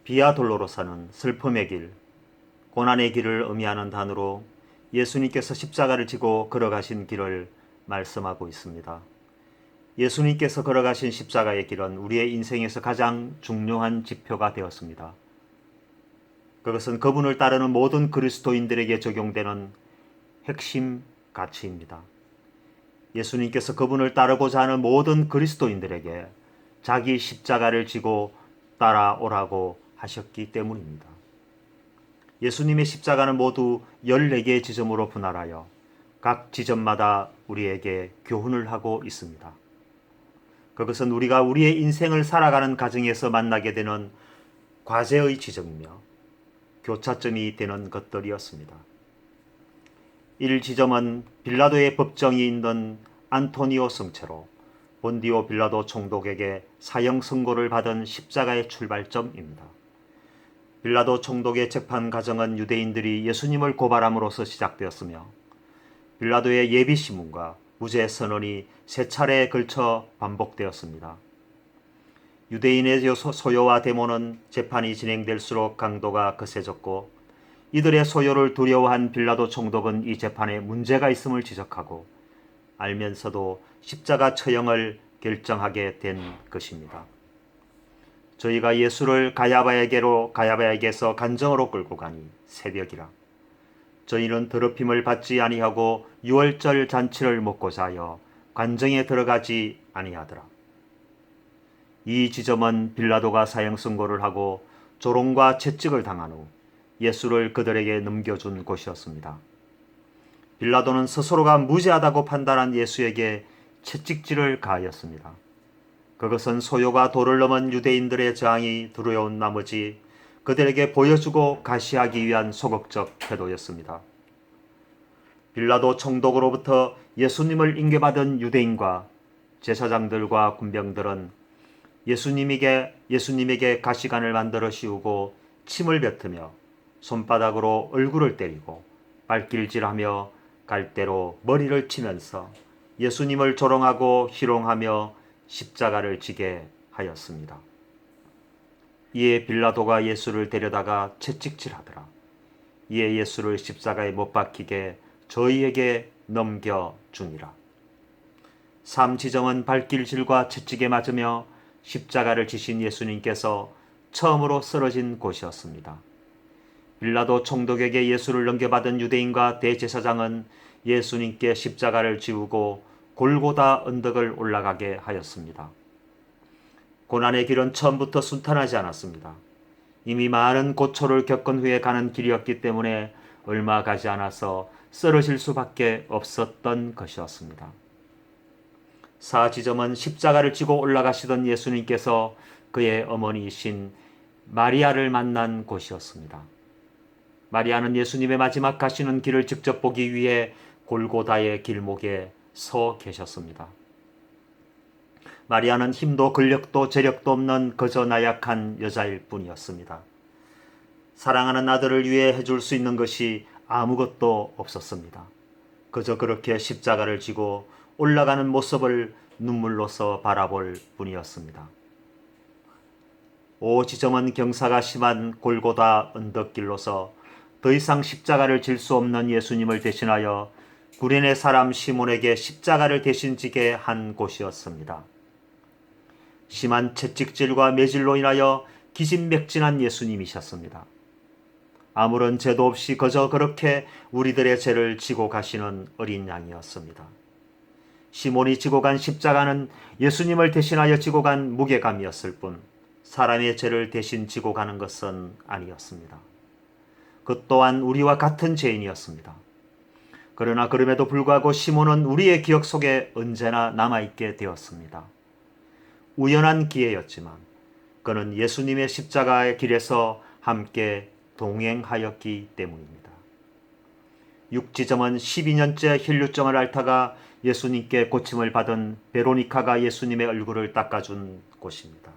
비아 돌로로사는 슬픔의 길, 고난의 길을 의미하는 단어로 예수님께서 십자가를 지고 걸어가신 길을 말씀하고 있습니다. 예수님께서 걸어가신 십자가의 길은 우리의 인생에서 가장 중요한 지표가 되었습니다. 그것은 그분을 따르는 모든 그리스도인들에게 적용되는 핵심 가치입니다. 예수님께서 그분을 따르고자 하는 모든 그리스도인들에게 자기 십자가를 지고 따라오라고 하셨기 때문입니다. 예수님의 십자가는 모두 14개의 지점으로 분할하여 각 지점마다 우리에게 교훈을 하고 있습니다. 그것은 우리가 우리의 인생을 살아가는 과정에서 만나게 되는 과제의 지점이며 교차점이 되는 것들이었습니다. 1지점은 빌라도의 법정이 있는 안토니오 성체로 본디오 빌라도 총독에게 사형 선고를 받은 십자가의 출발점입니다. 빌라도 총독의 재판 과정은 유대인들이 예수님을 고발함으로써 시작되었으며 빌라도의 예비 신문과 무죄 선언이 3차례에 걸쳐 반복되었습니다. 유대인의 소요와 데모는 재판이 진행될수록 강도가 거세졌고 이들의 소요를 두려워한 빌라도 총독은 이 재판에 문제가 있음을 지적하고 알면서도 십자가 처형을 결정하게 된 것입니다. 저희가 예수를 가야바에게서 간정으로 끌고 가니 새벽이라. 저희는 더럽힘을 받지 아니하고 유월절 잔치를 먹고자 하여 관정에 들어가지 아니하더라. 이 지점은 빌라도가 사형 선고를 하고 조롱과 채찍을 당한 후 예수를 그들에게 넘겨준 곳이었습니다. 빌라도는 스스로가 무죄하다고 판단한 예수에게 채찍질을 가하였습니다. 그것은 소요가 도를 넘은 유대인들의 저항이 두려운 나머지 그들에게 보여주고 가시하기 위한 소극적 태도였습니다. 빌라도 총독으로부터 예수님을 인계받은 유대인과 제사장들과 군병들은 예수님에게 가시관을 만들어 씌우고 침을 뱉으며 손바닥으로 얼굴을 때리고 발길질하며 갈대로 머리를 치면서 예수님을 조롱하고 희롱하며 십자가를 지게 하였습니다. 이에 빌라도가 예수를 데려다가 채찍질하더라. 이에 예수를 십자가에 못 박히게 저희에게 넘겨주니라. 3지점은 발길질과 채찍에 맞으며 십자가를 지신 예수님께서 처음으로 쓰러진 곳이었습니다. 빌라도 총독에게 예수를 넘겨받은 유대인과 대제사장은 예수님께 십자가를 지우고 골고다 언덕을 올라가게 하였습니다. 고난의 길은 처음부터 순탄하지 않았습니다. 이미 많은 고초를 겪은 후에 가는 길이었기 때문에 얼마 가지 않아서 쓰러질 수밖에 없었던 것이었습니다. 4지점은 십자가를 지고 올라가시던 예수님께서 그의 어머니이신 마리아를 만난 곳이었습니다. 마리아는 예수님의 마지막 가시는 길을 직접 보기 위해 골고다의 길목에 서 계셨습니다. 마리아는 힘도 근력도 재력도 없는 그저 나약한 여자일 뿐이었습니다. 사랑하는 아들을 위해 해줄 수 있는 것이 아무것도 없었습니다. 그저 그렇게 십자가를 지고 올라가는 모습을 눈물로서 바라볼 뿐이었습니다. 5지점은 경사가 심한 골고다 언덕길로서 더 이상 십자가를 질 수 없는 예수님을 대신하여 구레네 사람 시몬에게 십자가를 대신 지게 한 곳이었습니다. 심한 채찍질과 매질로 인하여 기진맥진한 예수님이셨습니다. 아무런 죄도 없이 그저 그렇게 우리들의 죄를 지고 가시는 어린 양이었습니다. 시몬이 지고 간 십자가는 예수님을 대신하여 지고 간 무게감이었을 뿐 사람의 죄를 대신 지고 가는 것은 아니었습니다. 그 또한 우리와 같은 죄인이었습니다. 그러나 그럼에도 불구하고 시몬은 우리의 기억 속에 언제나 남아있게 되었습니다. 우연한 기회였지만 그는 예수님의 십자가의 길에서 함께 동행하였기 때문입니다. 6지점은 12년째 혈류증을 앓다가 예수님께 고침을 받은 베로니카가 예수님의 얼굴을 닦아준 곳입니다.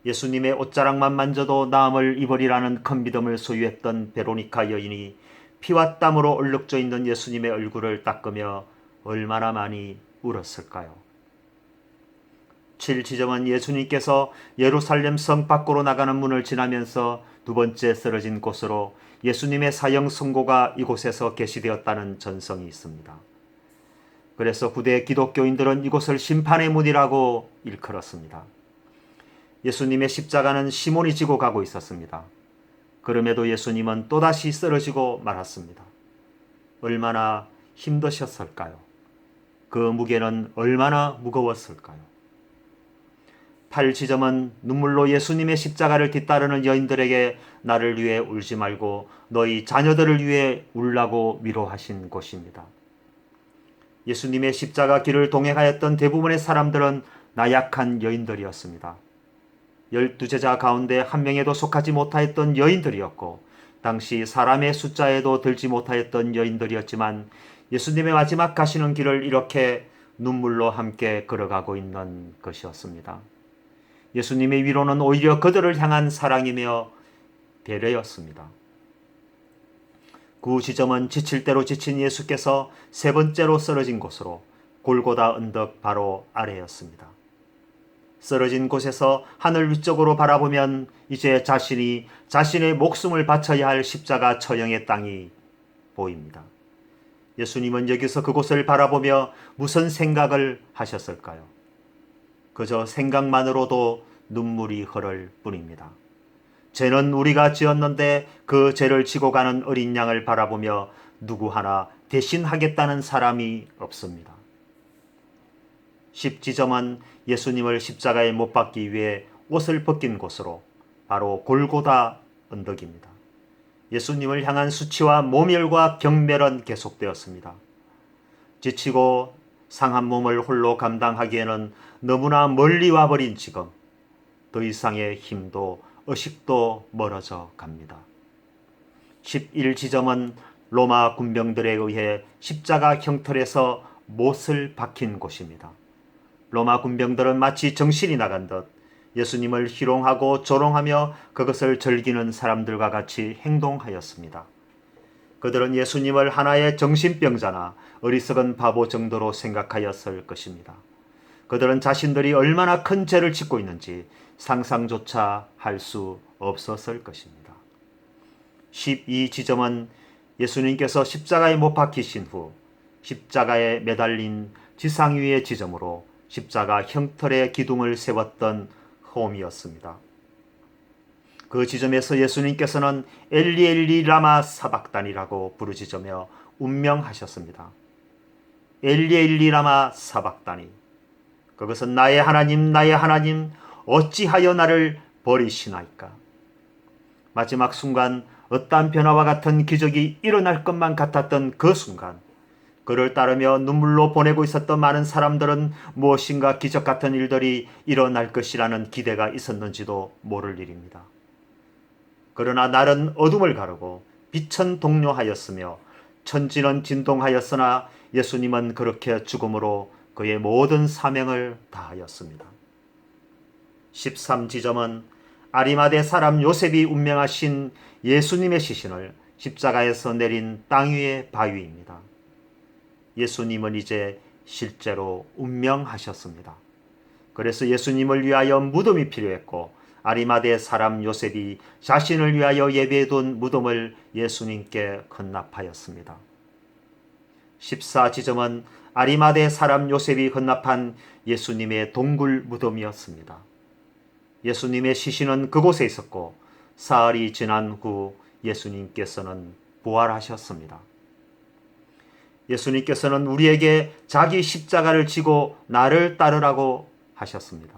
예수님의 옷자락만 만져도 나음을 입으리라는 큰 믿음을 소유했던 베로니카 여인이 피와 땀으로 얼룩져 있는 예수님의 얼굴을 닦으며 얼마나 많이 울었을까요? 7지점은 예수님께서 예루살렘 성 밖으로 나가는 문을 지나면서 두 번째 쓰러진 곳으로 예수님의 사형 선고가 이곳에서 계시되었다는 전성이 있습니다. 그래서 후대 기독교인들은 이곳을 심판의 문이라고 일컬었습니다. 예수님의 십자가는 시몬이 지고 가고 있었습니다. 그럼에도 예수님은 또다시 쓰러지고 말았습니다. 얼마나 힘드셨을까요? 그 무게는 얼마나 무거웠을까요? 8지점은 눈물로 예수님의 십자가를 뒤따르는 여인들에게 나를 위해 울지 말고 너희 자녀들을 위해 울라고 위로하신 곳입니다. 예수님의 십자가 길을 동행하였던 대부분의 사람들은 나약한 여인들이었습니다. 12제자 가운데 한 명에도 속하지 못하였던 여인들이었고 당시 사람의 숫자에도 들지 못하였던 여인들이었지만 예수님의 마지막 가시는 길을 이렇게 눈물로 함께 걸어가고 있는 것이었습니다. 예수님의 위로는 오히려 그들을 향한 사랑이며 배려였습니다. 9지점은 지칠 대로 지친 예수께서 세 번째로 쓰러진 곳으로 골고다 언덕 바로 아래였습니다. 쓰러진 곳에서 하늘 위쪽으로 바라보면 이제 자신이 자신의 목숨을 바쳐야 할 십자가 처형의 땅이 보입니다. 예수님은 여기서 그곳을 바라보며 무슨 생각을 하셨을까요? 그저 생각만으로도 눈물이 흐를 뿐입니다. 죄는 우리가 지었는데 그 죄를 지고 가는 어린 양을 바라보며 누구 하나 대신하겠다는 사람이 없습니다. 10지점은 예수님을 십자가에 못 박기 위해 옷을 벗긴 곳으로 바로 골고다 언덕입니다. 예수님을 향한 수치와 모멸과 경멸은 계속되었습니다. 지치고 상한 몸을 홀로 감당하기에는 너무나 멀리 와버린 지금 더 이상의 힘도 의식도 멀어져 갑니다. 11지점은 로마 군병들에 의해 십자가 형틀에서 못을 박힌 곳입니다. 로마 군병들은 마치 정신이 나간 듯 예수님을 희롱하고 조롱하며 그것을 즐기는 사람들과 같이 행동하였습니다. 그들은 예수님을 하나의 정신병자나 어리석은 바보 정도로 생각하였을 것입니다. 그들은 자신들이 얼마나 큰 죄를 짓고 있는지 상상조차 할 수 없었을 것입니다. 12지점은 예수님께서 십자가에 못 박히신 후 십자가에 매달린 지상 위의 지점으로 십자가 형틀의 기둥을 세웠던 홈이었습니다. 그 지점에서 예수님께서는 엘리 엘리 라마 사박단이라고 부르짖으며 운명하셨습니다. 엘리 엘리 라마 사박단이, 그것은 나의 하나님 어찌하여 나를 버리시나이까. 마지막 순간 어떠한 변화와 같은 기적이 일어날 것만 같았던 그 순간 그를 따르며 눈물로 보내고 있었던 많은 사람들은 무엇인가 기적 같은 일들이 일어날 것이라는 기대가 있었는지도 모를 일입니다. 그러나 날은 어둠을 가르고 빛은 동료하였으며 천지는 진동하였으나 예수님은 그렇게 죽음으로 그의 모든 사명을 다하였습니다. 13지점은 아리마대 사람 요셉이 운명하신 예수님의 시신을 십자가에서 내린 땅 위의 바위입니다. 예수님은 이제 실제로 운명하셨습니다. 그래서 예수님을 위하여 무덤이 필요했고 아리마대 사람 요셉이 자신을 위하여 예비해둔 무덤을 예수님께 헌납하였습니다. 14지점은 아리마대 사람 요셉이 헌납한 예수님의 동굴 무덤이었습니다. 예수님의 시신은 그곳에 있었고 사흘이 지난 후 예수님께서는 부활하셨습니다. 예수님께서는 우리에게 자기 십자가를 지고 나를 따르라고 하셨습니다.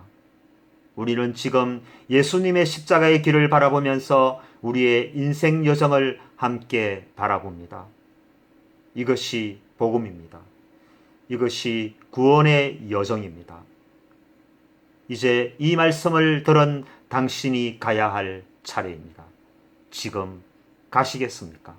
우리는 지금 예수님의 십자가의 길을 바라보면서 우리의 인생 여정을 함께 바라봅니다. 이것이 복음입니다. 이것이 구원의 여정입니다. 이제 이 말씀을 들은 당신이 가야 할 차례입니다. 지금 가시겠습니까?